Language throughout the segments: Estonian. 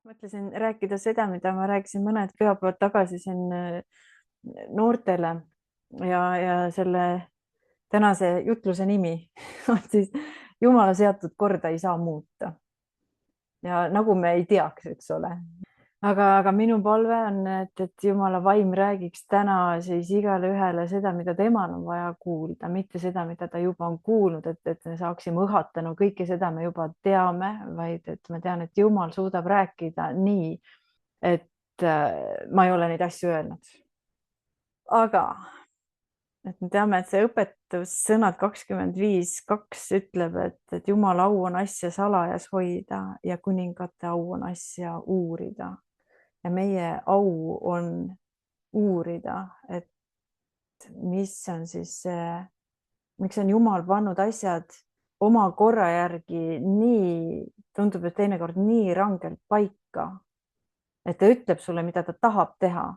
Mõtlesin rääkida seda, mida ma rääkisin mõned pühapäevad tagasi siin noortele ja selle tänase jutluse nimi on siis Jumala seatud korda ei saa muuta. Ja nagu me ei teaks, eks ole. Aga minu palve on, et Jumala vaim räägiks täna siis igale ühele seda, mida temal on vaja kuulda, mitte seda, mida ta juba on kuulnud, et me saaksime õhatanud kõike seda me juba teame, vaid et ma tean, et Jumal suudab rääkida nii, et ma ei ole neid asju öelnud. Aga et me teame, et see õpetussõnad 25:2 ütleb, et Jumala au on asja salajas hoida ja kuningate au on asja uurida. Ja meie au on uurida, et mis on siis see, miks on Jumal pannud asjad oma korra järgi nii, tundub, et teinekord nii rangelt paika, et ta ütleb sulle, mida ta tahab teha.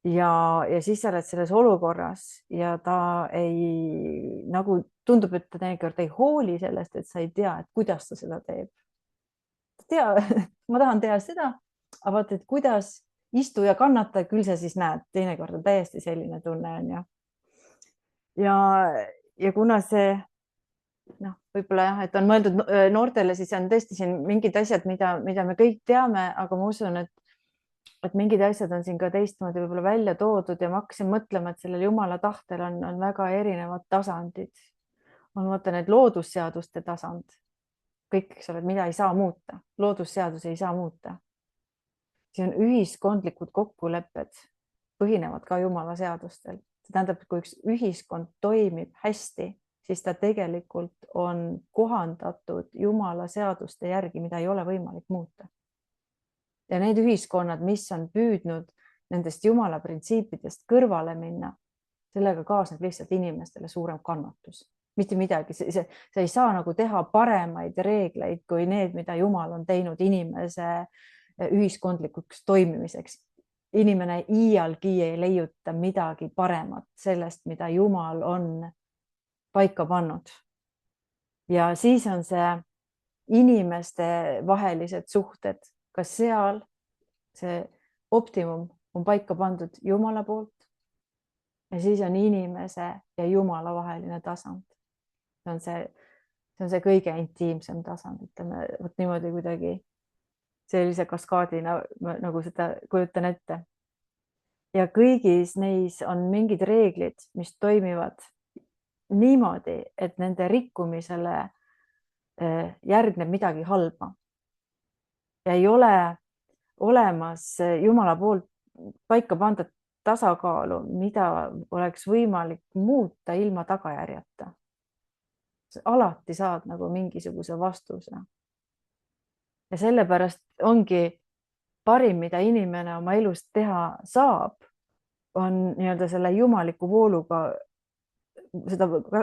Ja siis sa oled selles olukorras ja ta ei, nagu tundub, et ta teinekord ei hooli sellest, et sa ei tea, et kuidas ta seda teeb. Ma tahan teha seda, aga vaata, et kuidas istu ja kannata, küll sa siis näed, teinekord on täiesti selline tunne on ju. Ja kuna see võib-olla jah, et on mõeldud noortele, siis on tõesti siin mingid asjad, mida me kõik teame, aga ma usun, et mingid asjad on siin ka teistmoodi võib-olla välja toodud ja ma hakkasin mõtlema, et sellel Jumala tahtel on väga erinevad tasandid. On vaata need loodusseaduste tasand. Kõik, eks ole, mida ei saa muuta. Loodusseadus ei saa muuta. See on ühiskondlikud kokkulepped, põhinevad ka Jumala seadustel. See tähendab, et kui üks ühiskond toimib hästi, siis ta tegelikult on kohandatud Jumala seaduste järgi, mida ei ole võimalik muuta. Ja need ühiskonnad, mis on püüdnud nendest Jumala printsiipidest kõrvale minna, sellega kaasneb lihtsalt inimestele suurem kannatus. Mitte midagi, sa ei saa nagu teha paremaid reegleid kui need, mida Jumal on teinud inimese ühiskondlikuks toimimiseks. Inimene iialgi ei leiuta midagi paremat sellest, mida Jumal on paika pannud. Ja siis on see inimeste vahelised suhted, ka seal see optimum on paika pandud Jumala poolt ja siis on inimese ja Jumala vaheline tasand. See on see kõige intiimsem tasand, ütleme võt niimoodi kuidagi sellise kaskaadina nagu seda kujutan ette. Ja kõigis neis on mingid reeglid, mis toimivad niimoodi, et nende rikkumisele järgneb midagi halba. Ja ei ole olemas Jumala poolt paika pandud tasakaalu, mida oleks võimalik muuta ilma tagajärjeta. Alati saad nagu mingisuguse vastuse. Ja sellepärast ongi parim, mida inimene oma elust teha saab, on nii-öelda selle jumaliku vooluga,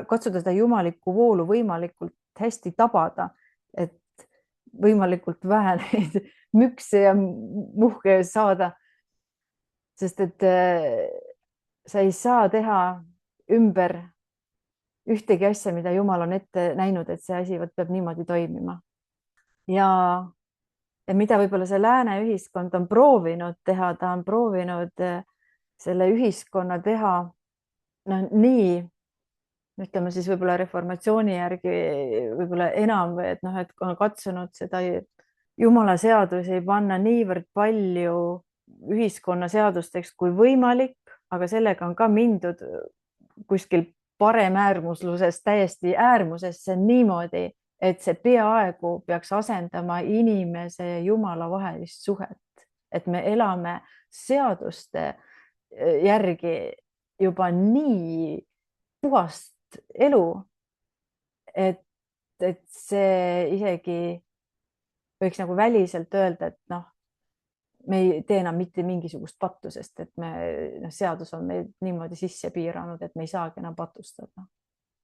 katsuda seda jumalikku voolu võimalikult hästi tabada, et võimalikult vähe neid mükse ja muhke saada. Sest et sa ei saa teha ümber ühtegi asja, mida Jumal on ette näinud, et see asi peab niimoodi toimima. Ja mida võib-olla see lääne ühiskond on proovinud teha, ta on proovinud selle ühiskonna teha nii, ütleme siis võib-olla reformatsiooni järgi võib-olla enam, et on katsunud seda Jumala seadusi panna niivõrd palju ühiskonna seadusteks kui võimalik, aga sellega on ka mindud kuskil paremäärmuslusest täiesti äärmusesse niimoodi, et see peaaegu peaks asendama inimese ja Jumala vahelist suhet. Et me elame seaduste järgi juba nii puhast elu, et see isegi võiks nagu väliselt öelda, et me ei tee enam mitte mingisugust pattu, sest et seadus on meid niimoodi sisse piiranud, et me ei saagi enam patustada.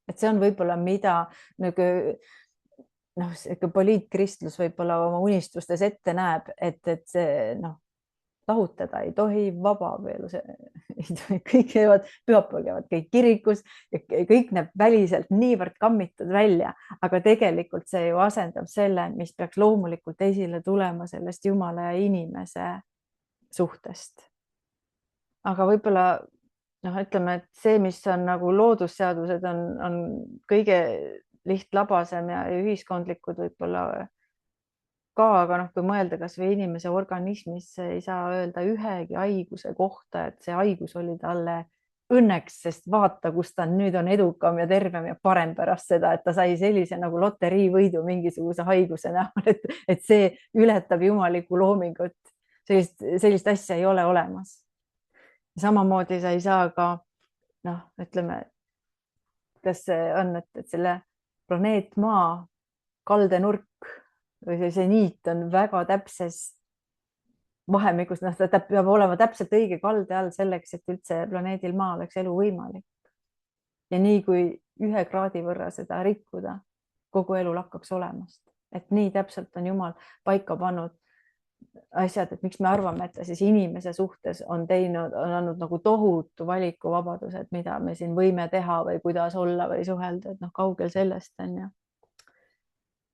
Et see on võib-olla mida poliitkristlus võib-olla oma unistustes ette näeb, et see lahutada ei tohi, vabaabielu, kõik käivad, pühapäeval käivad kõik kirikus ja kõik näeb väliselt niivõrd kammitud välja, aga tegelikult see ju asendab selle, mis peaks loomulikult esile tulema sellest Jumala ja inimese suhtest. aga võib-olla noh, ütleme, et see, mis on nagu loodusseadused on kõige lihtlabasem ja ühiskondlikud võib-olla ka, aga noh, kui mõelda kasvõi inimese organismis, ei saa öelda ühegi haiguse kohta, et see haigus oli talle õnneks, sest vaata, kus ta nüüd on edukam ja tervem ja parem pärast seda, et ta sai sellise nagu loteriivõidu mingisuguse haiguse näol, et see ületab jumalikku loomingut. Sellist asja ei ole olemas. Samamoodi sa ei saa ka noh, ütleme, kas see on, et selle planeet Maa kaldenurk või see niit on väga täpses vahemikus, noh, ta peab olema täpselt õige kalde all selleks, et üldse planeedil Maa oleks elu võimalik. ja nii kui 1 kraadi võrra seda rikkuda, kogu elu lakkaks olemast, et nii täpselt on Jumal paika pannud asjad, et miks me arvame, et ta siis inimese suhtes on andnud nagu tohutu valikuvabaduse, et mida me siin võime teha või kuidas olla või suhelda, et noh, kaugel sellest on ju.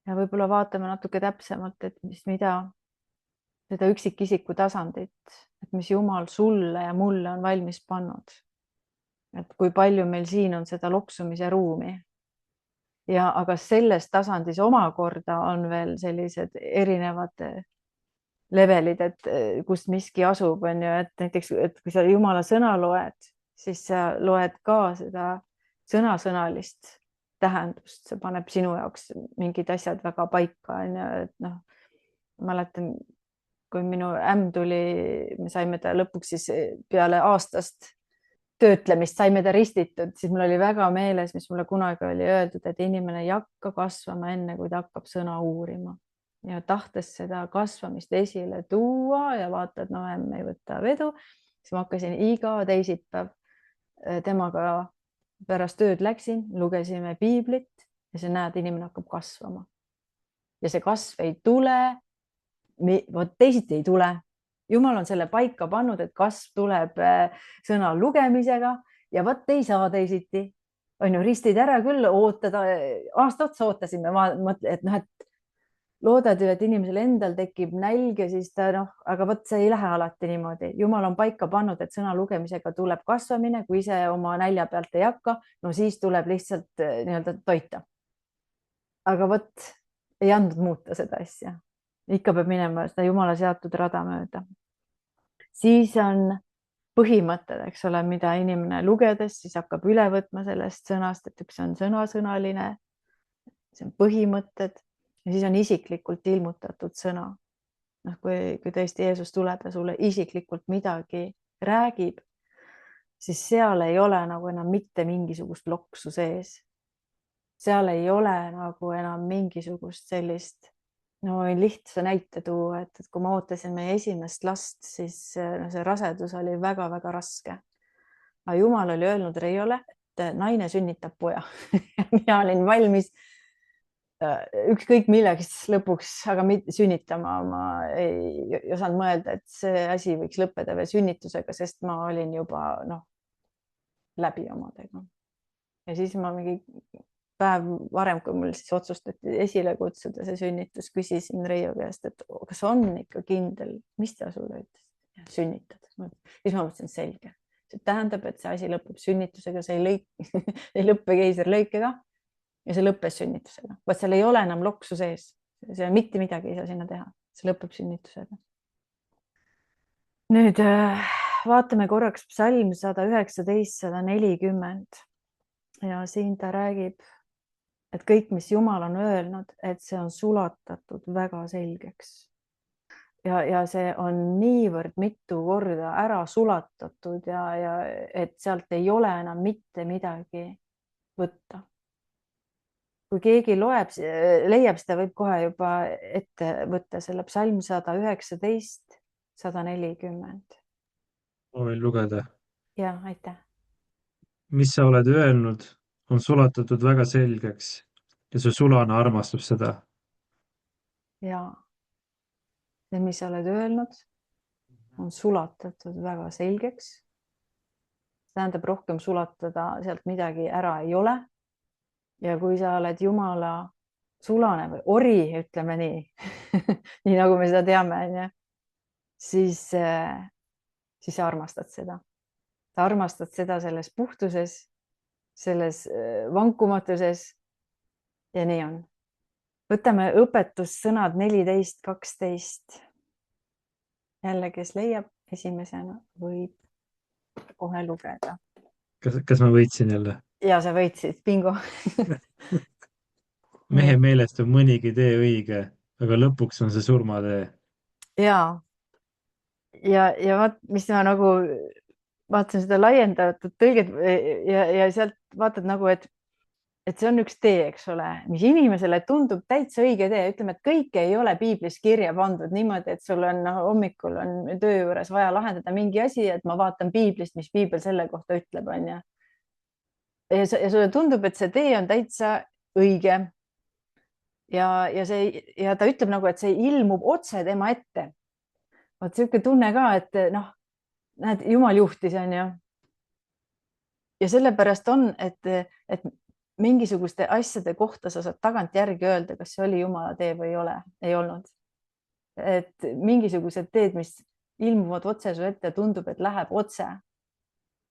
Ja võib-olla vaatame natuke täpsemalt, et mida seda üksikisiku tasandit, et mis Jumal sulle ja mulle on valmis pannud. Et kui palju meil siin on seda loksumise ruumi. Ja aga selles tasandis omakorda on veel sellised erinevad levelid, et kus miski asub, on ju, et näiteks, et kui sa Jumala sõna loed, siis sa loed ka seda sõnasõnalist tähendust, see paneb sinu jaoks mingid asjad väga paika, on ju, et noh, mäletan, kui minu ämm tuli, me saime ta lõpuks siis peale aastast töötlemist, saime ta ristitud, siis mul oli väga meeles, mis mulle kunagi oli öeldud, et inimene ei hakka kasvama enne, kui ta hakkab sõna uurima. Ja tahtes seda kasvamist esile tuua ja vaata, et no ämm ei võta vedu, siis ma hakkasin iga teisipäev temaga pärast tööd läksin, lugesime piiblit ja sa näed, inimene hakkab kasvama. Ja see kasv ei tule, vot teisiti ei tule. Jumal on selle paika pannud, et kasv tuleb sõna lugemisega ja vot ei saa teisiti. On ju, ristid ära küll, ootada, aasta otsa ootasime, et noh, et loodad ju, et inimesel endal tekib nälg ja siis ta noh, aga vot see ei lähe alati niimoodi. Jumal on paika pannud, et sõna lugemisega tuleb kasvamine, kui ise oma nälja pealt ei hakka, no siis tuleb lihtsalt nii-öelda toita. Aga vot ei andnud muuta seda asja. Ikka peab minema seda Jumala seatud rada mööda. Siis on põhimõtted, eks ole, mida inimene lugedes siis hakkab üle võtma sellest sõnast, et üks on sõnasõnaline, see on põhimõtted. Ja siis on isiklikult ilmutatud sõna. Noh, kui tõesti Jeesus tuleb ja sulle isiklikult midagi räägib, siis seal ei ole nagu enam mitte mingisugust loksu sees. Seal ei ole nagu enam mingisugust sellist, no võin lihtsa näite tuua, et kui ma ootasin meie esimest last, siis see rasedus oli väga-väga raske. Aga Jumal oli öelnud Reiole, et naine sünnitab poja. Mina olin valmis ükskõik millegist lõpuks, aga mitte sünnitama. Ma ei osanud mõelda, et see asi võiks lõppeda veel sünnitusega, sest ma olin juba läbi omadega. Ja siis ma mingi päev varem, kui mul siis otsustati esile kutsuda see sünnitus, küsisin Reio käest, et kas on ikka kindel, mis ta sulle ütles? Sünnitad. Siis ma mõtlesin, selge. See tähendab, et see asi lõpeb sünnitusega, see ei lõppe keisrilõikega. Ja see lõppes sünnitusega. Vaat seal ei ole enam loksu sees. See mitte midagi ei saa sinna teha. See lõpeb sünnitusega. Nüüd vaatame korraks psalm 119-140. Ja siin ta räägib, et kõik, mis Jumal on öelnud, et see on sulatatud väga selgeks. Ja see on niivõrd mitu korda ära sulatatud ja et sealt ei ole enam mitte midagi võtta. Kui keegi loeb, leiab seda, võib kohe juba ette võtta selle psalm 119-140. Ma võin lugeda. Ja, aitäh. Mis sa oled öelnud, on sulatatud väga selgeks ja su sulane armastab seda. Ja mis sa oled öelnud, on sulatatud väga selgeks. Tähendab, rohkem sulatada sealt midagi ära ei ole. Ja kui sa oled Jumala sulane või ori, ütleme nii, nii nagu me seda teame, onju, siis sa armastad seda. Sa armastad seda selles puhtuses, selles vankumatuses. Ja nii on. Võtame õpetussõnad 14:12. Jälle, kes leiab esimesena, võib kohe lugeda. Kas ma võitsin jälle? Ja sa võitsid, bingo. Mehe meelest on mõnigi tee õige, aga lõpuks on see surmatee. Ja vaat, mis ma nagu vaatasin seda laiendatud tõlget ja sealt vaatad nagu, et see on üks tee, eks ole, mis inimesele tundub täitsa õige tee. Ütleme, et kõike ei ole piiblis kirja pandud niimoodi, et sul on hommikul on töö juures vaja lahendada mingi asi, et ma vaatan piiblist, mis piibel selle kohta ütleb, on ju. Ja sulle tundub, et see tee on täitsa õige. Ja ta ütleb nagu, et see ilmub otse tema ette. Vaat siuke tunne ka, et näed, Jumal juhtis, on ju. Ja sellepärast on, et mingisuguste asjade kohta sa saad tagant järgi öelda, kas see oli Jumala tee või ei olnud. Et mingisugused teed, mis ilmuvad otse su ette, tundub, et läheb otse.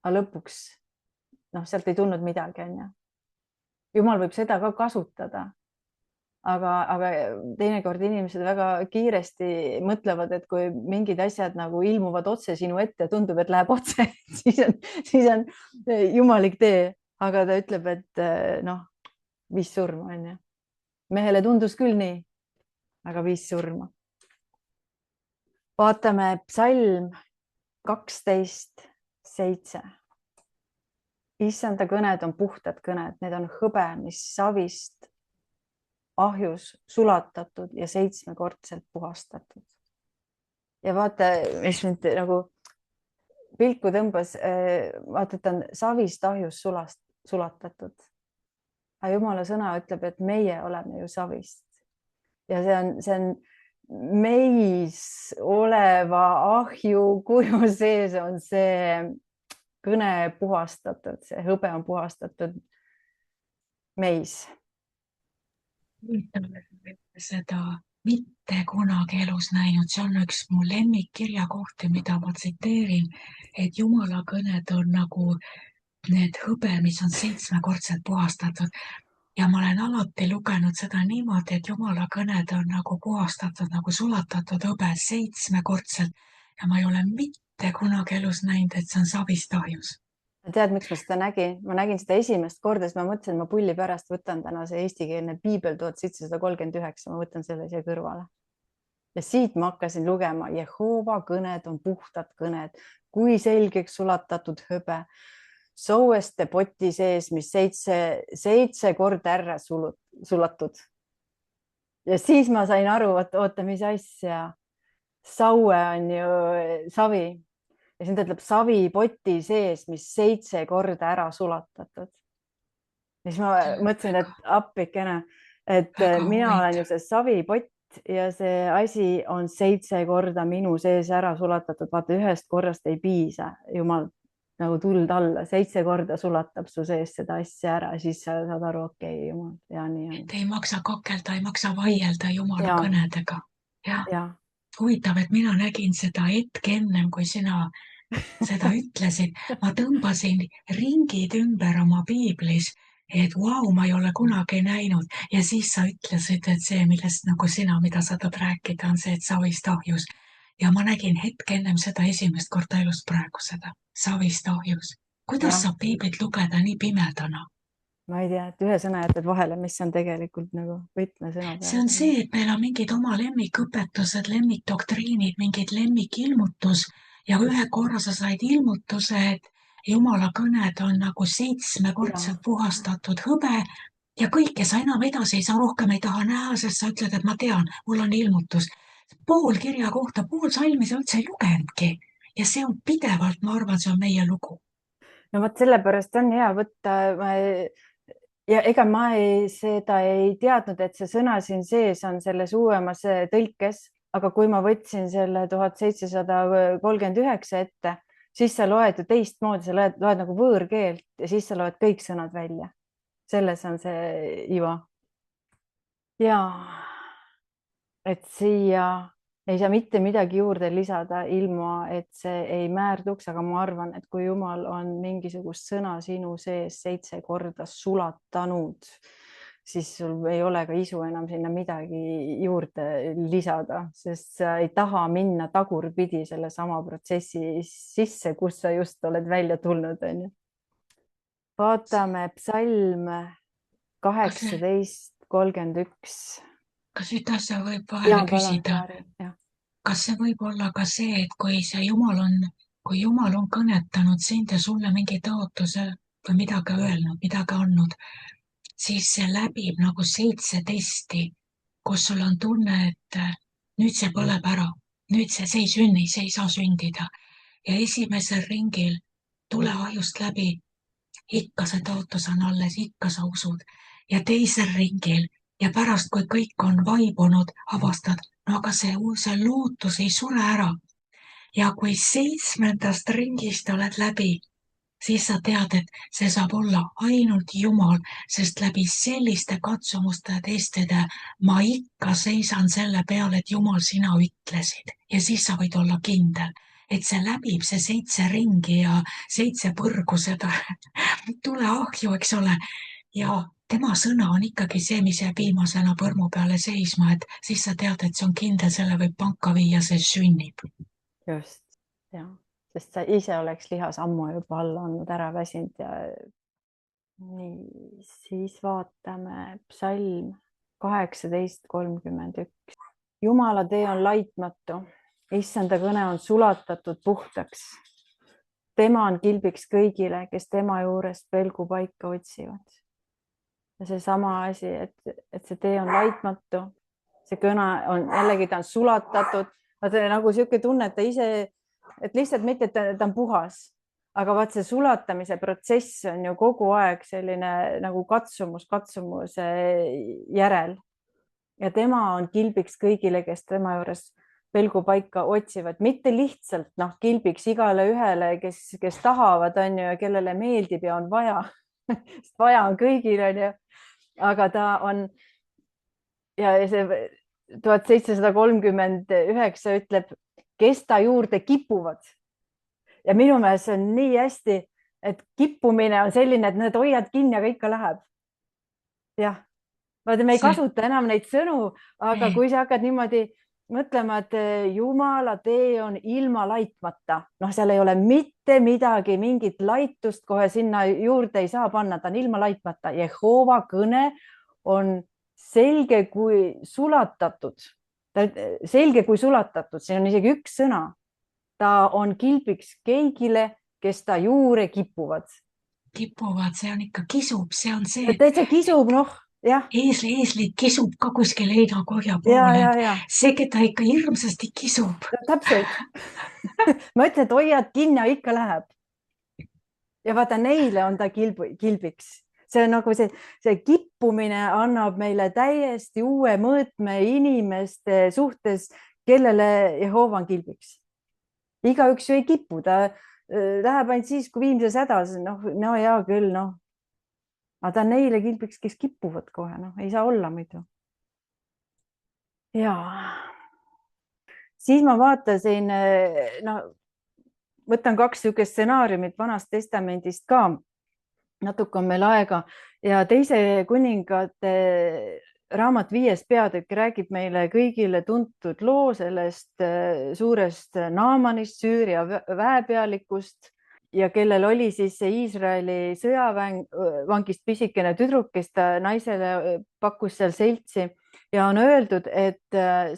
Aga lõpuks sealt ei tulnud midagi, on ju. Jumal võib seda ka kasutada. Aga teinekord inimesed väga kiiresti mõtlevad, et kui mingid asjad nagu ilmuvad otse sinu ette, tundub, et läheb otse, siis on jumalik tee. Aga ta ütleb, et 5 surma, on ju. Mehele tundus küll nii, aga 5 surma. Vaatame psalm 12:7. Issanda kõned on puhtad kõned, need on hõbe, mis savist ahjus sulatatud ja 7-kordselt puhastatud. Ja vaata, mis mind nagu pilku tõmbas, vaata, et on savist ahjus sulatatud. Aga Jumala sõna ütleb, et meie oleme ju savist. Ja see on meis oleva ahju kuju sees on see kõne puhastatud, see hõbe on puhastatud meis. Seda mitte kunagi elus näinud, see on üks mu lemmikkirjakohti, mida ma tsiteerin, et Jumala kõned on nagu need hõbe, mis on 7-kordselt puhastatud. Ja ma olen alati lugenud seda niimoodi, et Jumala kõned on nagu puhastatud, nagu sulatatud hõbe 7-kordselt. Ja ma ei ole mitte kunagi elus näinud, et see on savist ahjus. Tead, miks ma seda nägin? Ma nägin seda esimest korda, siis ma mõtlesin, et ma pulli pärast võtan täna see eestikeelne piibel 1739, ma võtan selle siia kõrvale. Ja siit ma hakkasin lugema, Jehova kõned on puhtad kõned, kui selgeks sulatatud hõbe, soueste poti sees, mis 7 korda ära sulatud. Ja siis ma sain aru, oota, mis asja, saue on ju savi. Ja siin ta ütleb savi poti sees, mis 7 korda ära sulatatud. Ja siis ma mõtlesin, et appikene, et mina olen ju see savipott ja see asi on 7 korda minu sees ära sulatatud. Vaata, 1 korrast ei piisa, Jumal nagu tuld alla, 7 korda sulatab su sees seda asja ära, siis sa saad aru, okei, Jumal, ja nii on. Et ei maksa kakelda, ei maksa vaielda Jumala kõnedega. Ja. Huvitav, et mina nägin seda hetke ennem, kui sina seda ütlesid. Ma tõmbasin ringid ümber oma piiblis, et vau, ma ei ole kunagi näinud. Ja siis sa ütlesid, et see, millest nagu sina, mida sa tahad rääkida, on see, et savist ahjus. Ja ma nägin hetke ennem seda esimest korda elust praegu seda savist ahjus. Kuidas saab piiblit lugeda nii pimedana? Ma ei tea, et ühe sõna jätad vahele, mis on tegelikult nagu võtmesõna. See on see, et meil on mingid oma lemmikõpetused, lemmikdoktriinid, mingid lemmikilmutus ja ühe korra sa said ilmutuse, et Jumala kõned on nagu 7-kordselt puhastatud hõbe ja kõike sa enam edasi ei saa, rohkem ei taha näha, sest sa ütled, et ma tean, mul on ilmutus. Pool kirja kohta, pool salmi sa üldse ei lugenudki ja see on pidevalt, ma arvan, see on meie lugu. No võt sellepärast on hea võtta ja ega ma seda ei teadnud, et see sõna siin sees on selles uuemas tõlkes, aga kui ma võtsin selle 1739 ette, siis sa loed ju teistmoodi, sa loed nagu võõrkeelt ja siis sa loed kõik sõnad välja. Selles on see iva. Ja et siia ei saa mitte midagi juurde lisada ilma, et see ei määrduks, aga ma arvan, et kui Jumal on mingisugust sõna sinu sees 7 korda sulatanud, siis sul ei ole ka isu enam sinna midagi juurde lisada, sest sa ei taha minna tagurpidi selle sama protsessi sisse, kus sa just oled välja tulnud. Vaatame psalm 18:31. Kas nüüd asja võib vahele küsida? Kas see võib olla ka see, et kui Jumal on kõnetanud sind ja sulle mingi taotluse või midagi öelnud, midagi andnud, siis see läbib nagu 7 testi, kus sul on tunne, et nüüd see põleb ära, nüüd see ei sünni, see ei saa sündida. Ja esimesel ringil tule ajust läbi, ikka see taotlus on alles, ikka sa usud. Ja teisel ringil ja pärast, kui kõik on vaibunud, avastad, no aga see lootus ei sure ära. Ja kui 7. ringist oled läbi, siis sa tead, et see saab olla ainult Jumal, sest läbi selliste katsumuste ja testide ma ikka seisan selle peale, et Jumal, sina ütlesid. Ja siis sa võid olla kindel, et see läbib see 7 ringi ja 7 põrgu seda tuleahju, eks ole. Ja tema sõna on ikkagi see, mis jääb viimasena põrmu peale seisma, et siis sa tead, et see on kindel, selle võib panka viia, see sünnib. Just, jah. Sest sa ise oleks lihas ammu juba alla andnud, ära väsinud ja nii, siis vaatame psalm 18:31. Jumala tee on laitmatu, issanda kõne on sulatatud puhtaks. Tema on kilbiks kõigile, kes tema juurest pelgupaika otsivad. Ja see sama asi, et see tee on laitmatu, see kõne on jällegi, ta on sulatatud, nagu siuke tunne, et ta ise, et lihtsalt mitte, et ta on puhas, aga vaat see sulatamise protsess on ju kogu aeg selline nagu katsumuse järel. Ja tema on kilbiks kõigile, kes tema juures pelgupaika otsivad, mitte lihtsalt kilbiks igale ühele, kes tahavad, on ju, ja kellele meeldib ja on vaja. Sest vaja on kõigil, on ju. Aga ta on ja see 1739 ütleb, kes ta juurde kipuvad. Ja minu meelest see on nii hästi, et kippumine on selline, et need hoiad kinni, aga ikka läheb. Jah, vaata, me ei kasuta enam neid sõnu, aga kui sa hakkad niimoodi mõtlema, et Jumala tee on ilma laitmata, seal ei ole mitte midagi, mingit laitust kohe sinna juurde ei saa panna, ta on ilma laitmata. Jehova kõne on selge kui sulatatud, siin on isegi üks sõna. Ta on kilbiks kõigile, kes ta juurde kipuvad. Kipuvad, see on ikka kisub, see on see. Täitsa kisub, Eesli kisub ka kuskil heinakorja poole. See, keda ikka hirmsasti kisub. Täpselt. Ma ütlen, et hoiad kinni ja ikka läheb. Ja vaata, neile on ta kilbiks. See on nagu see kippumine annab meile täiesti uue mõõtme inimeste suhtes, kellele Jehova on kilbiks. Igaüks ju ei kipu, ta läheb ainult siis, kui viimses hädas, no hea küll, aga ta on neile kilbiks, kes kipuvad kohe, ei saa olla muidu. Ja siis ma vaatasin, võtan 2 sükest stsenaariumit Vanast testamendist ka, natuke on meil aega ja Teise kuningate raamat 5. peatükk räägib meile kõigile tuntud loo sellest suurest Naamanist, Süüria väepealikust ja kellel oli siis see Iisraeli sõjavangist pisikene tüdruk, kes ta naisele pakkus seal seltsi ja on öeldud, et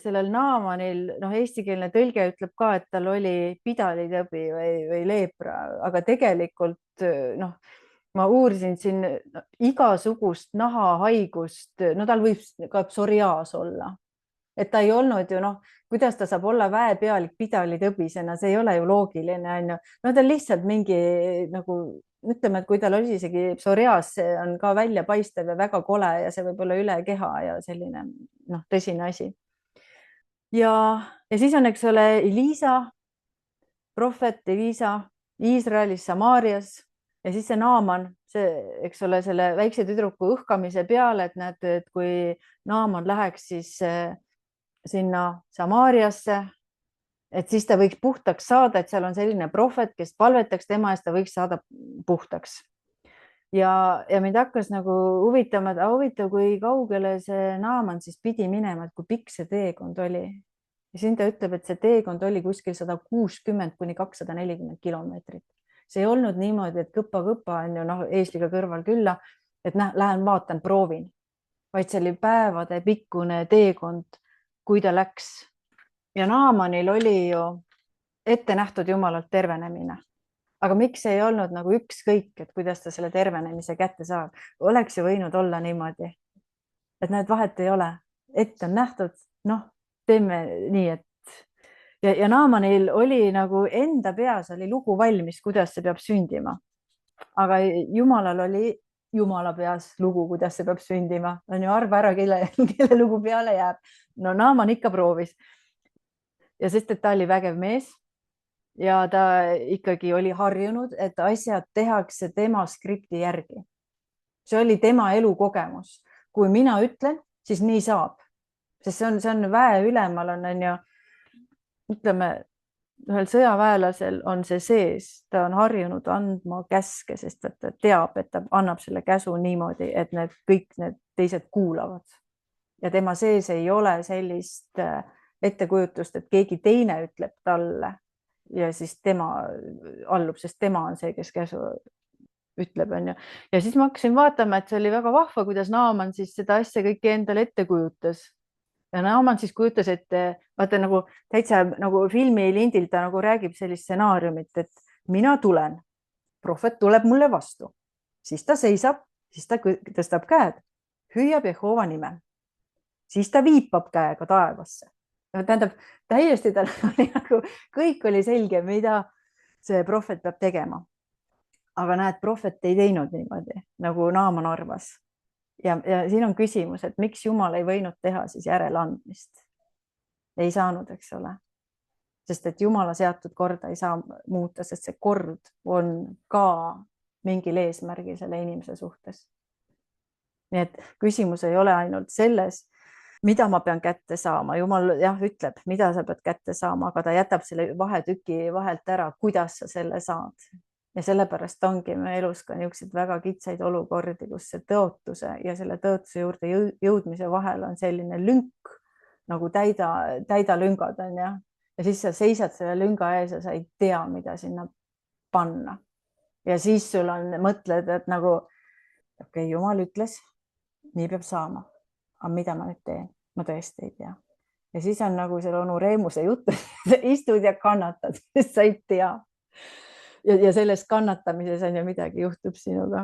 sellel Naamanil, eestikeelne tõlge ütleb ka, et tal oli pidalitõbi või leepra, aga tegelikult ma uurisin siin igasugust nahahaigust, tal võib ka psoriaas olla, et ta ei olnud ju, kuidas ta saab olla väepealik pidalitõbisena, see ei ole ju loogiline, on ju. Ta lihtsalt mingi ütleme, et kui tal oli isegi psoriaas, see on ka väljapaistev ja väga kole ja see võib olla üle keha ja selline tõsine asi. ja siis on, eks ole, Elisa, prohvet Elisa Iisraelis, Samaarias ja siis see Naaman, see, eks ole, selle väikse tüdruku õhkamise peale, et näed, et kui Naaman läheks siis sinna Samaariasse, et siis ta võiks puhtaks saada, et seal on selline prohvet, kes palvetaks tema eest, ta võiks saada puhtaks. Ja mind hakkas nagu huvitama, et huvitav, kui kaugele see Naaman siis pidi minema, et kui pikk see teekond oli. Ja siin ta ütleb, et see teekond oli kuskil 160 kuni 240 kilomeetrit. See ei olnud niimoodi, et kõppa on ju eesliga kõrval külla, et lähen vaatan, proovin, vaid see oli päevade pikkune teekond, kui ta läks. Ja Naamanil oli ju ette nähtud Jumalalt tervenemine. Aga miks ei olnud nagu ükskõik, et kuidas ta selle tervenemise kätte saab? Oleks ju võinud olla niimoodi, et näed, vahet ei ole, ette on nähtud, teeme nii, et ja Naamanil oli nagu enda peas oli lugu valmis, kuidas see peab sündima. Aga Jumalal oli Jumala peas lugu, kuidas see peab sündima. On ju arva ära, kelle lugu peale jääb. No Naaman ikka proovis. Ja sest, et ta oli vägev mees ja ta ikkagi oli harjunud, et asjad tehakse tema skripti järgi. See oli tema elukogemus. Kui mina ütlen, siis nii saab. Sest see on väeülemal on ju, ütleme, ühel sõjaväelasel on see sees, ta on harjunud andma käske, sest ta teab, et ta annab selle käsu niimoodi, et kõik need teised kuulavad. Ja tema sees ei ole sellist ettekujutust, et keegi teine ütleb talle ja siis tema allub, sest tema on see, kes käsu ütleb, on ju. Ja siis ma hakkasin vaatama, et see oli väga vahva, kuidas Naaman siis seda asja kõike endale ette kujutas. Ja Naaman siis kujutas, et vaata nagu täitsa nagu filmilindil ta nagu räägib sellist stsenaariumit, et mina tulen, prohvet tuleb mulle vastu, siis ta seisab, siis ta tõstab käed, hüüab Jehova nime, siis ta viipab käega taevasse. Tähendab, täiesti tal oli nagu, kõik oli selge, mida see prohvet peab tegema. Aga näed, prohvet ei teinud niimoodi, nagu Naaman arvas. Ja siin on küsimus, et miks Jumal ei võinud teha siis järeleandmist? Ei saanud, eks ole. Sest et Jumala seatud korda ei saa muuta, sest see kord on ka mingil eesmärgil selle inimese suhtes. Nii et küsimus ei ole ainult selles, mida ma pean kätte saama. Jumal ütleb, mida sa pead kätte saama, aga ta jätab selle vahetüki vahelt ära, kuidas sa selle saad. Ja sellepärast ongi me elus ka niisugused väga kitsaid olukordi, kus see tõotuse ja selle tõotuse juurde jõudmise vahel on selline lünk, nagu täida lüngad on ja siis sa seisad selle lünga ees ja sa ei tea, mida sinna panna. Ja siis sul on, mõtled, et nagu okei, Jumal ütles, nii peab saama. Aga mida ma nüüd teen? Ma tõesti ei tea. Ja siis on nagu selle onu Reemuse jutt, istud ja kannatad, sest sa ei tea. Ja selles kannatamises on ju midagi juhtub sinuga.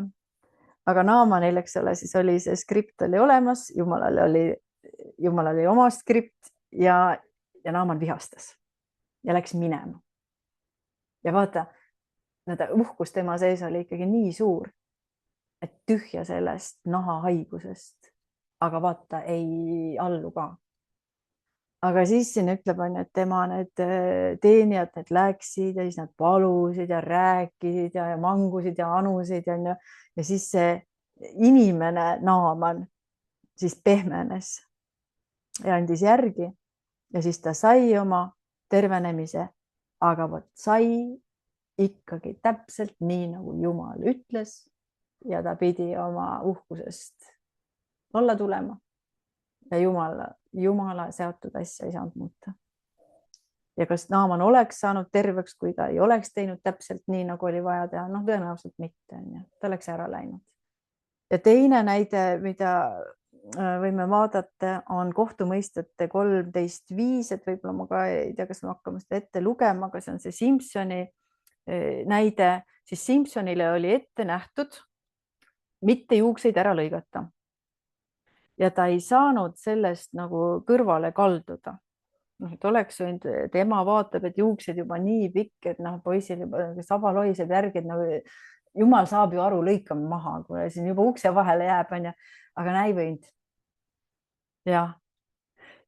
Aga Naamanil, eks ole, siis oli see skript oli olemas, Jumalal oli oma skript ja Naaman vihastas ja läks minema. Ja vaata, uhkus tema sees oli ikkagi nii suur, et tühja sellest nahahaigusest, aga vaata, ei allu ka. Aga siis siin ütleb, et tema need teenijad, need läksid ja siis nad palusid ja rääkisid ja mangusid ja anusid ja siis see inimene Naaman siis pehmenes ja andis järgi ja siis ta sai oma tervenemise, aga sai ikkagi täpselt nii, nagu Jumal ütles ja ta pidi oma uhkusest olla tulema ja Jumala seatud asja ei saanud muuta. Ja kas Naaman oleks saanud terveks, kui ta ei oleks teinud täpselt nii, nagu oli vaja teha? Tõenäoliselt mitte. Ta oleks ära läinud. Ja teine näide, mida võime vaadata, on kohtumõistjate 13.5, et võib-olla ma ka ei tea, kas me hakkame seda ette lugema, aga see on see Simsoni näide. Siis Simsonile oli ette nähtud mitte juukseid ära lõigata. Ja ta ei saanud sellest nagu kõrvale kalduda. Et oleks võinud, tema vaatab, et juuksed juba nii pikk, et poisil juba saba loiseb järgi, et Jumal saab ju aru, lõikame maha, kui siin juba ukse vahele jääb, aga näi võinud. Ja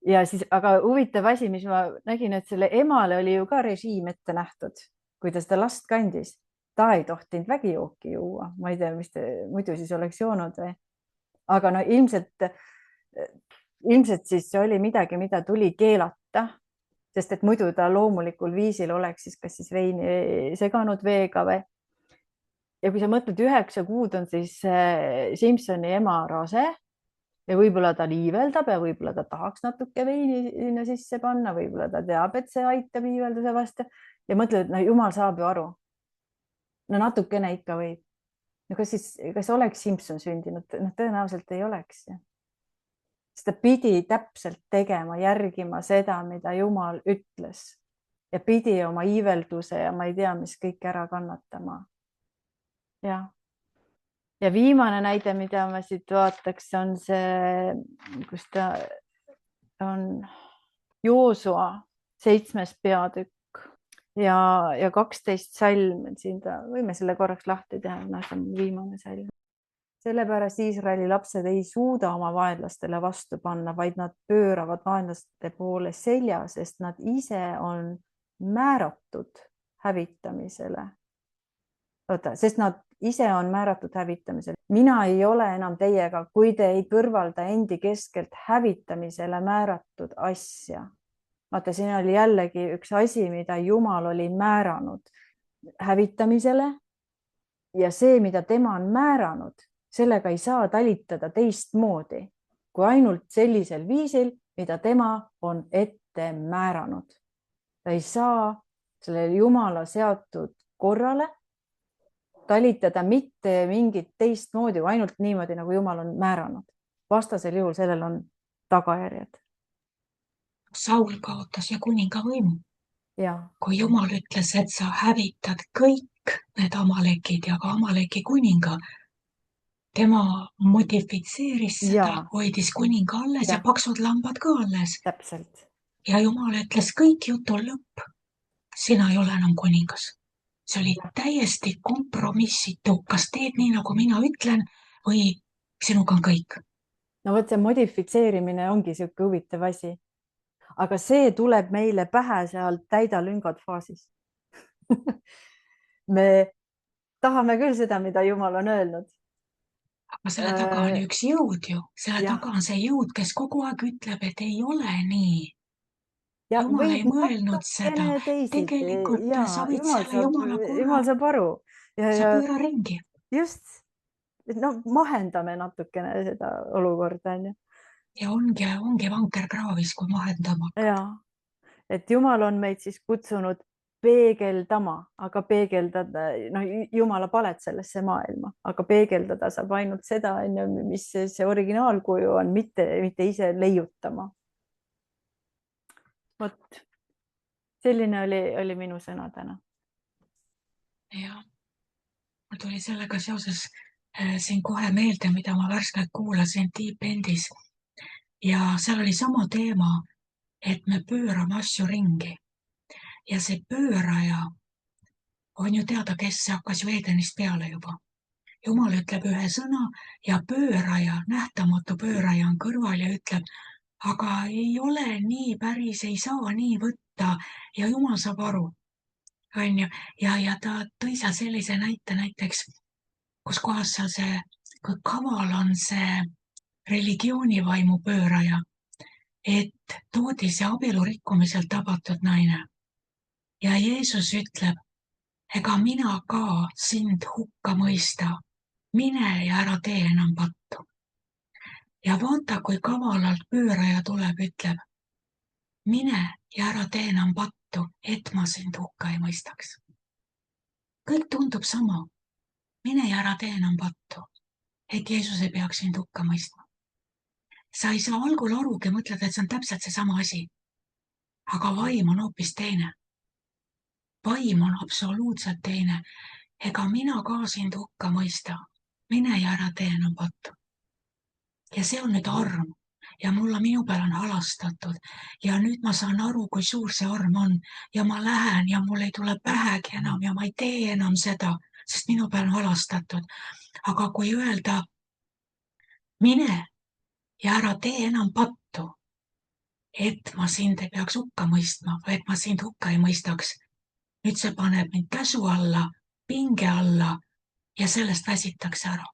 ja siis, aga huvitav asi, mis ma nägin, et selle emale oli ju ka režiim ette nähtud, kui ta seda last kandis. Ta ei tohtinud vägijooki juua, ma ei tea, mis ta muidu siis oleks joonud või. Aga no ilmselt siis see oli midagi, mida tuli keelata, sest et muidu ta loomulikul viisil oleks siis kas siis veini seganud veega või. Ja kui sa mõtled, 9 kuud on siis Simsoni ema rase ja võib-olla ta liiveldab ja võib-olla ta tahaks natuke veini sinna sisse panna, võib-olla ta teab, et see aitab liivelduse vastu ja mõtled, et no jumal saab ju aru. No natukene ikka võib. No kas oleks Simson sündinud? No tõenäoliselt ei oleks. Sest ta pidi täpselt tegema, järgima seda, mida Jumal ütles ja pidi oma iivelduse ja ma ei tea, mis kõik ära kannatama. Ja viimane näide, mida ma siit vaataks, on see, kus ta on Joosua 7. peatükk ja 12 salm siin võime selle korraks lahti teha, see on viimane salm. Sellepärast Iisraeli lapsed ei suuda oma vaenlastele vastu panna, vaid nad pööravad vaenlaste poole selja, sest nad ise on määratud hävitamisele. Sest nad ise on määratud hävitamisele. Mina ei ole enam teiega, kui te ei kõrvalda endi keskelt hävitamisele määratud asja. Vaata, siin oli jällegi üks asi, mida Jumal oli määranud hävitamisele ja see, mida tema on määranud, sellega ei saa talitada teistmoodi kui ainult sellisel viisil, mida tema on ette määranud. Ta ei saa sellele Jumala seatud korrale talitada mitte mingit teistmoodi kui ainult niimoodi, nagu Jumal on määranud. Vastasel juhul sellel on tagajärjed. Saul kaotas ja kuninga võimu. Ja. Kui Jumal ütles, et sa hävitad kõik need Amalekid ja ka Amaleki kuninga, tema modifitseeris seda, hoidis kuninga alles ja paksud lambad ka alles. Täpselt. Ja Jumal ütles, kõik jutu lõpp, sina ei ole enam kuningas. See oli täiesti kompromissitu, kas teed nii, nagu mina ütlen või sinuga on kõik. No võt, see modifitseerimine ongi siuke huvitav asi. Aga see tuleb meile pähe seal täida lüngad faasis. Me tahame küll seda, mida Jumal on öelnud. Aga selle taga on üks jõud ju. Selle taga on see jõud, kes kogu aeg ütleb, et ei ole nii. Ja Jumal ei mõelnud seda. Tegelikult sa võid selle Jumala korra. Jumal saab aru. Sa pööra ringi. Just. No mahendame natukene seda olukorda. Ja ongi vankerkraavis, kui mahendama. Ja. Et Jumal on meid siis kutsunud peegeldama, aga peegeldada, Jumala palet sellesse maailma, aga peegeldada saab ainult seda, mis see originaalkuju on, mitte ise leiutama. Vot, selline oli minu sõna täna. Ja, mul tuli sellega seoses siin kohe meelde, mida ma värskelt kuulasin Deep Endis. Ja seal oli sama teema, et me pöörame asju ringi. Ja see pööraja on ju teada, kes see hakkas ju Edenist peale juba. Jumal ütleb ühe sõna ja pööraja, nähtamatu pööraja on kõrval ja ütleb, aga ei ole nii päris, ei saa nii võtta ja Jumal saab aru. Ja ta tõi seal sellise näite näiteks, kus kohas seal see, kui kaval on see religioonivaimu pööraja, et toodi see abielu rikkumiselt tabatud naine. Ja Jeesus ütleb, ega mina ka sind hukka mõista, mine ja ära tee enam pattu. Ja vaata, kui kavalalt pööraja tuleb, ütleb, mine ja ära tee enam pattu, et ma sind hukka ei mõistaks. Kõik tundub sama. Mine ja ära tee enam pattu, et Jeesus ei peaks sind hukka mõistma. Sa ei saa algul arugi, mõtled, et see on täpselt see sama asi. Aga vaim on hoopis teine. Vaim on absoluutselt teine. Ega mina ka sind hukka mõista. Mine ja ära tee enam pattu. Ja see on nüüd arm. Ja minu peal on halastatud. Ja nüüd ma saan aru, kui suur see arm on. Ja ma lähen ja mul ei tule pähegi enam ja ma ei tee enam seda, sest minu peal on halastatud. Aga kui öelda, mine ja ära tee enam pattu, et ma sind ei peaks hukka mõistma või et ma sind hukka ei mõistaks. Nüüd see paneb mind käsu alla, pinge alla ja sellest väsitakse ära.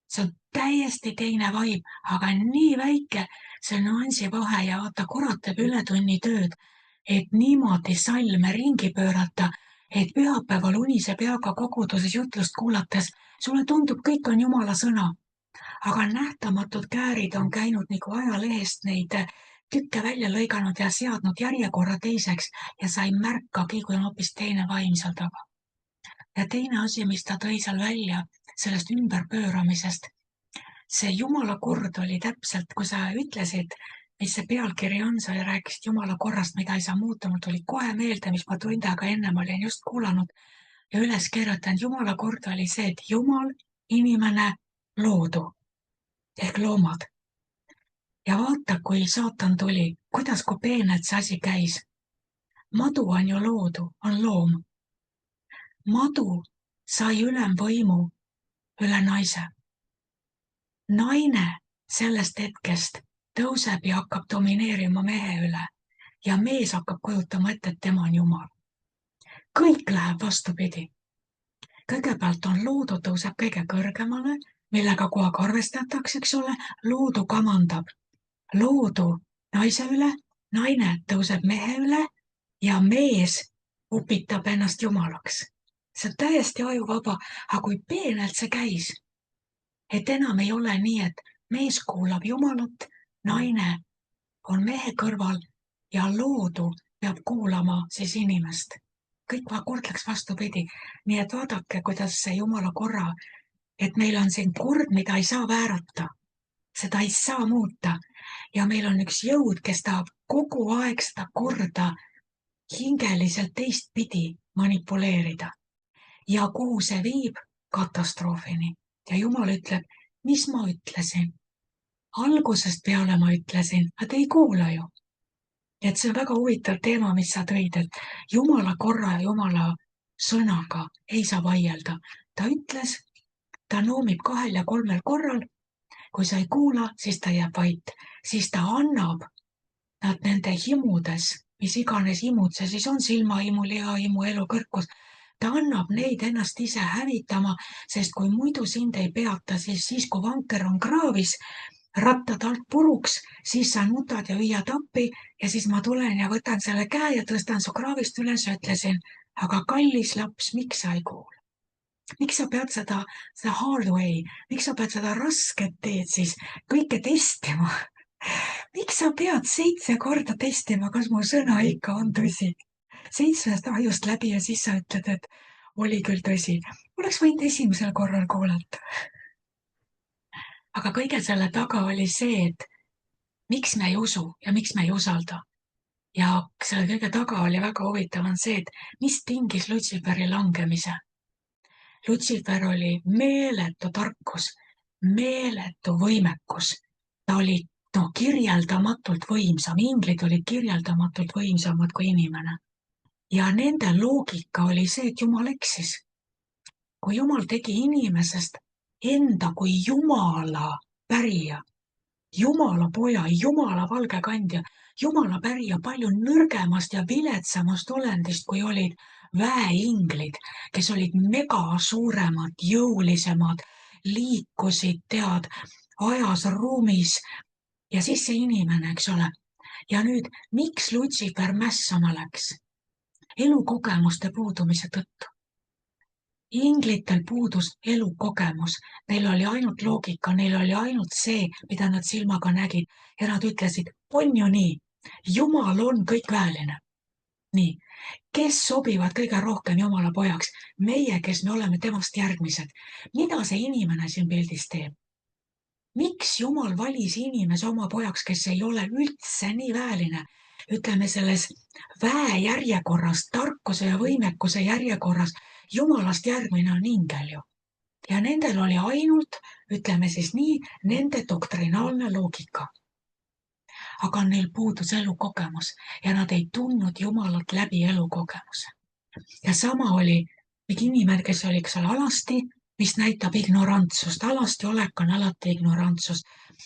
See on täiesti teine vaim, aga nii väike see nüansi vahe ja vaata, kurat teeb ületunnitööd, et niimoodi salme ringi pöörata, et pühapäeval unise peaga koguduses jutlust kuulates sulle tundub, kõik on Jumala sõna. Aga nähtamatud käärid on käinud nagu ajalehest neid tükke välja lõiganud ja seadnud järjekorra teiseks ja sa ei märkagi, kui on hoopis teine vaim seal taga. Ja teine asi, mis ta tõi seal välja sellest ümberpööramisest, see Jumala kord oli täpselt, kui sa ütlesid, mis see pealkiri on, sa rääkisid Jumala korrast, mida ei saa muuta, mul tuli kohe meelde, mis ma tund aega ennem olin just kuulanud ja üles kirjutanud. Jumala kord oli see, et Jumal, inimene, loodu ehk loomad. Ja vaata, kui saatan tuli, kuidas kui peenelt see asi käis. Madu on ju loodu, on loom. Madu sai ülemvõimu üle naise. Naine sellest hetkest tõuseb ja hakkab domineerima mehe üle ja mees hakkab kujutama ette, et tema on Jumal. Kõik läheb vastupidi. Kõigepealt on loodu tõuseb kõige kõrgemale, millega kogu aeg arvestatakse, eks ole, loodu kamandab loodu naise üle, naine tõuseb mehe üle ja mees upitab ennast Jumalaks. See on täiesti ajuvaba, aga kui peenelt see käis, et enam ei ole nii, et mees kuulab Jumalat, naine on mehe kõrval ja loodu peab kuulama siis inimest. Kõik kord läks vastupidi. Nii et vaadake, kuidas see Jumala korra, et meil on siin kord, mida ei saa väärata. Seda ei saa muuta. Ja meil on üks jõud, kes tahab kogu aeg seda korda hingeliselt teistpidi manipuleerida. Ja kuhu see viib? Katastroofini. Ja Jumal ütleb, mis ma ütlesin? Algusest peale ma ütlesin, aga te ei kuula ju. Et see on väga huvitav teema, mis sa tõid, et Jumala korra ja Jumala sõnaga ei saa vaielda. Ta ütles, ta noomib 2 ja 3 korral. Kui sa ei kuula, siis ta jääb vait. Siis ta annab nad nende himudes, mis iganes himud see siis on, silmahimu, lihahimu, elukõrkus. Ta annab neid ennast ise hävitama, sest kui muidu sind ei peata, siis kui vanker on kraavis, rattad alt puruks, siis sa nutad ja hüüad appi ja siis ma tulen ja võtan selle käe ja tõstan su kraavist üles ja ütlesin, aga kallis laps, miks sa ei kuule? Miks sa pead seda hard way, miks sa pead seda rasket teed siis kõike testima? Miks sa pead 7 korda testima, kas mu sõna ikka on tõsi? 7 ajust läbi ja siis sa ütled, et oli küll tõsi. Oleks võinud esimesel korral kuulata. Aga kõige selle taga oli see, et miks me ei usu ja miks me ei usalda. Ja selle kõige taga oli väga huvitav on see, et mis tingis Lutsiferi langemise. Lutsifer oli meeletu tarkus, meeletu võimekus. Ta oli kirjeldamatult võimsam, inglid olid kirjeldamatult võimsamad kui inimene. Ja nende loogika oli see, et Jumal eksis. Kui Jumal tegi inimesest enda kui Jumala pärija, Jumala poja, Jumala valge kandja, Jumala pärija palju nõrgemast ja viletsamast olendist, kui olid väeinglid, kes olid mega suuremad, jõulisemad, liikusid, ajas, ruumis ja siis see inimene, eks ole. Ja nüüd, miks Lutsifer mässama läks? Elukogemuste puudumise tõttu. Inglitel puudus elukogemus, neil oli ainult loogika, neil oli ainult see, mida nad silmaga nägid ja nad ütlesid, on ju nii, Jumal on kõikväeline. Nii, kes sobivad kõige rohkem Jumala pojaks? Meie, kes me oleme temast järgmised. Mida see inimene siin pildis teeb? Miks Jumal valis inimese oma pojaks, kes ei ole üldse nii väeline? Ütleme selles väe järjekorras, tarkuse ja võimekuse järjekorras, Jumalast järgmine on ingel ju. Ja nendel oli ainult, ütleme siis nii, nende doktrinaalne loogika. Aga neil puudus elukogemus ja nad ei tundnud Jumalat läbi elukogemuse. Ja sama oli mingi inimene, kes oli alasti, mis näitab ignorantsust, alasti olek on alati ignorantsus.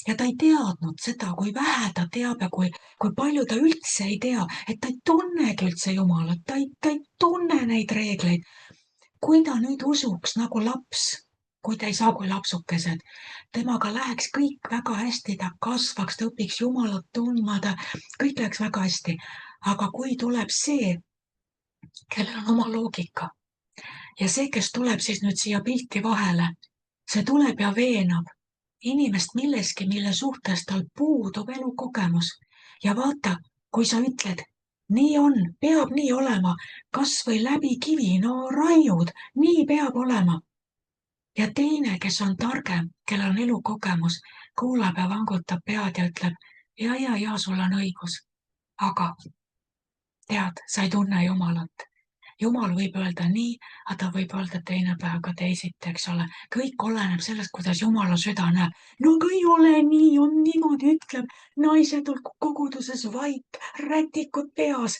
Ja ta ei teadnud seda, kui vähe ta teab ja kui palju ta üldse ei tea, et ta ei tunnegi üldse Jumalat, ta ei tunne neid reegleid. Kui ta nüüd usuks nagu laps, kui ta ei saa kui lapsukesed, temaga läheks kõik väga hästi, ta kasvaks, ta õpiks Jumalat tundma, kõik läheks väga hästi. Aga kui tuleb see, kellel on oma loogika ja see, kes tuleb siis nüüd siia pilti vahele, see tuleb ja veenab inimest milleski, mille suhtes tal puudub elukogemus. Ja vaata, kui sa ütled, nii on, peab nii olema, kas või läbi kivi, no raiud, nii peab olema. Ja teine, kes on targem, kellel on elukogemus, kuulab ja vangutab pead ja ütleb, ja, sul on õigus. Aga tead, sa ei tunne Jumalat. Jumal võib öelda nii, aga ta võib öelda teine päev ka teisiti, eks ole. Kõik oleneb sellest, kuidas Jumala süda näeb. No aga ei ole nii, on niimoodi, ütleb naised on koguduses vait, rätikud peas.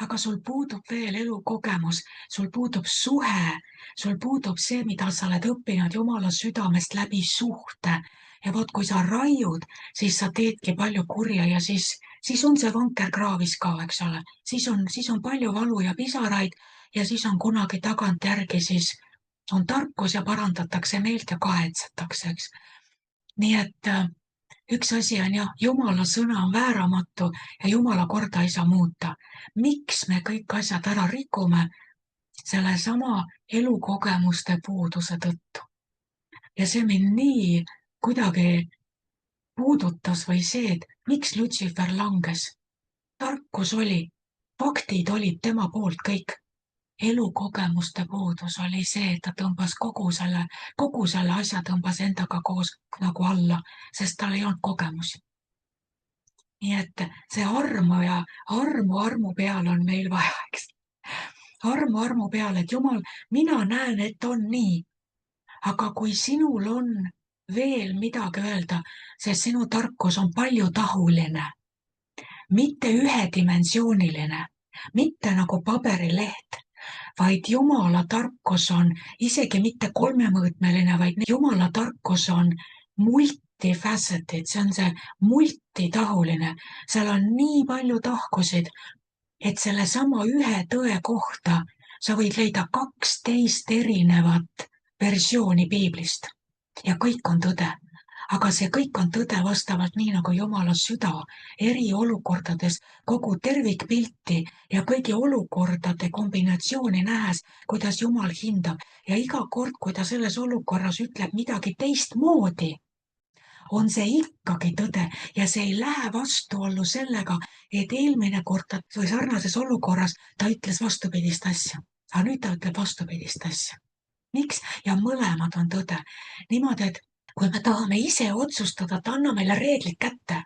Aga sul puudub veel elukogemus, sul puudub suhe, sul puudub see, mida sa oled õppinud Jumala südamest läbi suhte. Ja vot, kui sa raiud, siis sa teedki palju kurja ja siis on see vanker kraavis ka, eks ole. Siis on palju valu ja pisaraid ja siis on kunagi tagantjärgi, siis on tarkus ja parandatakse meelt ja kahetsetakse, eks. Nii et üks asi on jah, Jumala sõna on vääramatu ja Jumala korda ei saa muuta. Miks me kõik asjad ära rikume? Selle sama elukogemuste puuduse tõttu. Ja see mind nii kuidagi puudutas või see, et miks Lutsifer langes. Tarkus oli, faktid olid tema poolt kõik. Elukogemuste puudus oli see, et ta tõmbas kogu selle asja tõmbas endaga koos nagu alla, sest tal ei olnud kogemusi. Nii et see armu peal on meil vaja, eks. Armu peal, et Jumal, mina näen, et on nii. Aga kui sinul on veel midagi öelda, sest sinu tarkus on paljutahuline, mitte ühedimensiooniline, mitte nagu paberileht, vaid Jumala tarkus on isegi mitte kolmemõõtmeline, vaid Jumala tarkus on multifaceted, see on see multitahuline. Seal on nii palju tahkusid, et selle sama ühe tõe kohta sa võid leida 12 erinevat versiooni piiblist ja kõik on tõde. Aga see kõik on tõde vastavalt nii nagu Jumala süda eri olukordades kogu tervikpilti ja kõigi olukordade kombinatsiooni nähes, kuidas Jumal hindab ja iga kord, kui ta selles olukorras ütleb midagi teistmoodi, on see ikkagi tõde ja see ei lähe vastuollu sellega, et eelmine kord või sarnases olukorras ta ütles vastupidist asja, aga nüüd ta ütleb vastupidist asja. Miks? Ja mõlemad on tõde. Niimoodi, et kui me tahame ise otsustada, et anna meile reeglid kätte,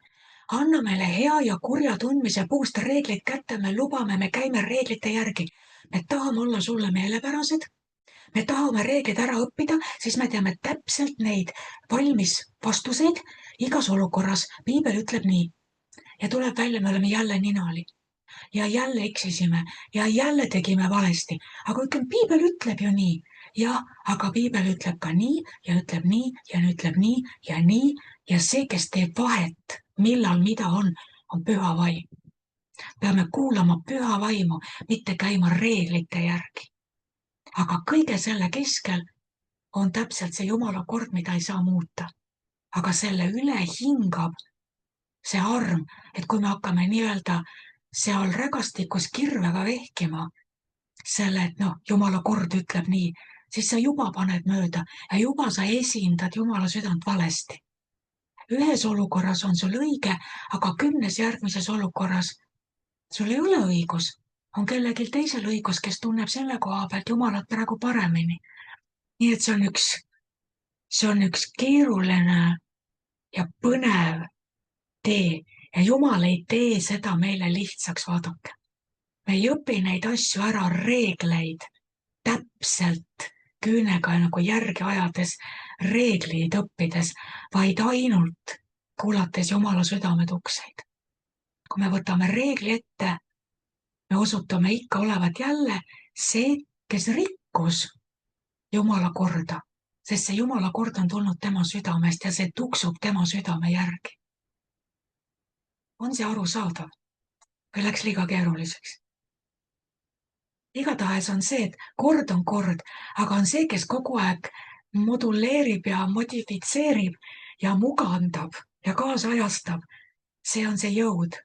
anna meile hea ja kurja tundmise puust reeglid kätte, me lubame, me käime reeglite järgi. Me tahame olla sulle meelepärased, me tahame reeglid ära õppida, siis me teame täpselt neid valmis vastuseid igas olukorras. Piibel ütleb nii ja tuleb välja, me oleme jälle ninali ja jälle eksisime ja jälle tegime valesti. Aga ütleme, Piibel ütleb ju nii. Jah, aga Piibel ütleb ka nii ja ütleb nii ja ütleb nii ja see, kes teeb vahet, millal mida on püha vaim. Peame kuulama püha vaimu, mitte käima reeglite järgi. Aga kõige selle keskel on täpselt see Jumala kord, mida ei saa muuta. Aga selle üle hingab see arm, et kui me hakkame nii-öelda seal rägastikus kirvega vehkima, selle, et Jumala kord ütleb nii, siis sa juba paned mööda ja juba sa esindad Jumala südant valesti. Ühes olukorras on sul õige, aga 10 järgmises olukorras sul ei ole õigus. On kellelgi teisel õigus, kes tunneb selle koha pealt Jumalat praegu paremini. Nii et see on üks keeruline ja põnev tee ja Jumal ei tee seda meile lihtsaks, vaadake. Me ei õpi neid asju ära, reegleid täpselt küünega nagu järgi ajades, reegleid õppides, vaid ainult kuulates Jumala südametukseid. Kui me võtame reegli ette, me osutame ikka olevat jälle see, kes rikkus Jumala korda, sest see Jumala kord on tulnud tema südamest ja see tuksub tema südame järgi. On see arusaadav või läks liiga keeruliseks? Igatahes on see, et kord on kord, aga on see, kes kogu aeg moduleerib ja modifitseerib ja mugandab ja kaasajastab. See on see jõud,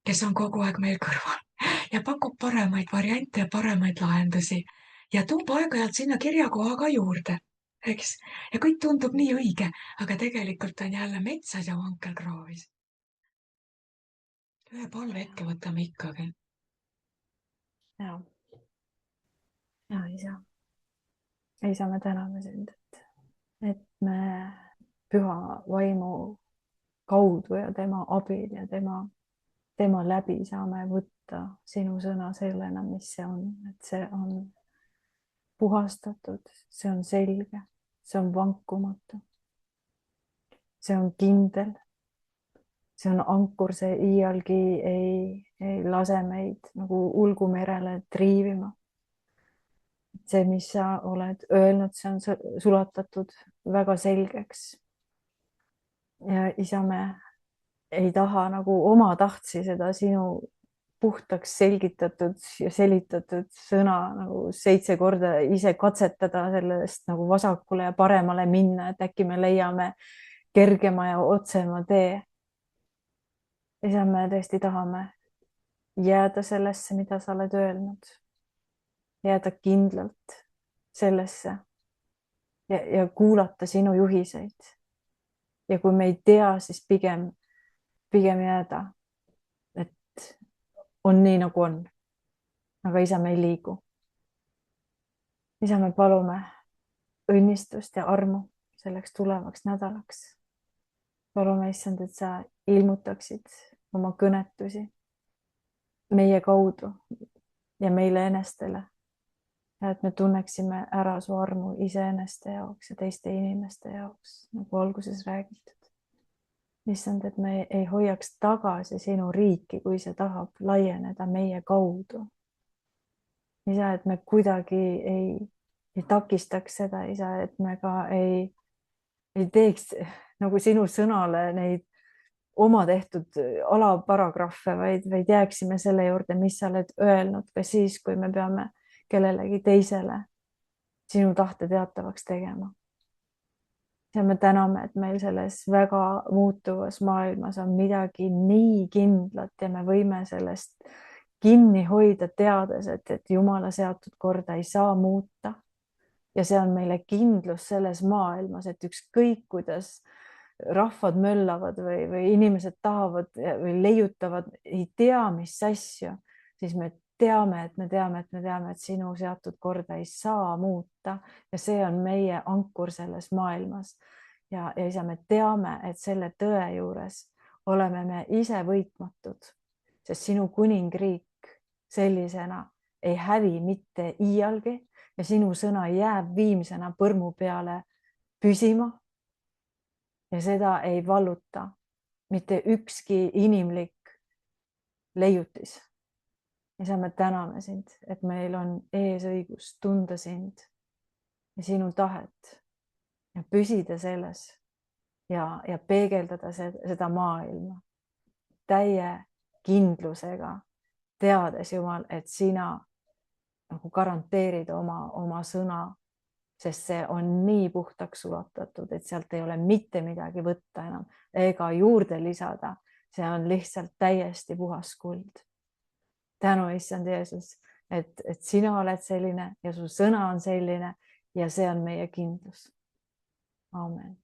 kes on kogu aeg meil kõrval ja pakub paremaid variante ja paremaid lahendusi ja toob aeg-ajalt sinna kirjakoha ka juurde, eks? Ja kõik tundub nii õige, aga tegelikult on jälle metsas ja vankelkraavis. Ühe palvehetke võtame ikkagi. Ja, isa. Isa, me täname sind, et me püha vaimu kaudu ja tema abil ja tema läbi saame võtta sinu sõna sellena, mis see on, et see on puhastatud, see on selge, see on vankumatu. See on kindel. See on ankur, see iialgi ei lase meid nagu ulgumerele triivima. See, mis sa oled öelnud, see on sulatatud väga selgeks. Ja isa, me ei taha nagu oma tahtsi seda sinu puhtaks selgitatud ja selitatud sõna nagu 7 korda ise katsetada sellest nagu vasakule ja paremale minna, et äkki me leiame kergema ja otsema tee. Isa, me tõesti tahame jääda sellesse, mida sa oled öelnud. Jääda kindlalt sellesse ja kuulata sinu juhiseid. Ja kui me ei tea, siis pigem jääda, et on nii, nagu on. Aga isa, me ei liigu. Isa, me palume õnnistust ja armu selleks tulevaks nädalaks. Palume, issand, et sa ilmutaksid oma kõnetusi meie kaudu ja meile enestele. Ja et me tunneksime ära su armu iseeneste jaoks ja teiste inimeste jaoks, nagu alguses räägitud. Issand, et me ei hoiaks tagasi sinu riiki, kui see tahab laieneda meie kaudu. Isa, et me kuidagi ei takistaks seda, isa, et me ka ei teeks nagu sinu sõnale neid oma tehtud alaparagrahve, vaid jääksime selle juurde, mis sa oled öelnud ka siis, kui me peame kellelegi teisele sinu tahte teatavaks tegema. Ja me täname, et meil selles väga muutuvas maailmas on midagi nii kindlat ja me võime sellest kinni hoida, teades, et Jumala seatud korda ei saa muuta. Ja see on meile kindlus selles maailmas, et ükskõik kuidas rahvad möllavad või inimesed tahavad või leiutavad, ei tea, mis asju, siis me teame, et sinu seatud korda ei saa muuta ja see on meie ankur selles maailmas. Ja isa, me teame, et selle tõe juures oleme me ise võitmatud, sest sinu kuningriik sellisena ei hävi mitte iialgi ja sinu sõna jääb viimsena põrmu peale püsima. Ja seda ei valluta mitte ükski inimlik leiutis. Isa, me täname sind, et meil on eesõigus tunda sind ja sinu tahet ja püsida selles ja peegeldada seda maailma täie kindlusega, teades, Jumal, et sina nagu garanteerid oma sõna, sest see on nii puhtaks sulatatud, et sealt ei ole mitte midagi võtta enam ega juurde lisada. See on lihtsalt täiesti puhas kuld. Tänu, issand Jeesus, et sina oled selline ja su sõna on selline ja see on meie kindlus. Aamen.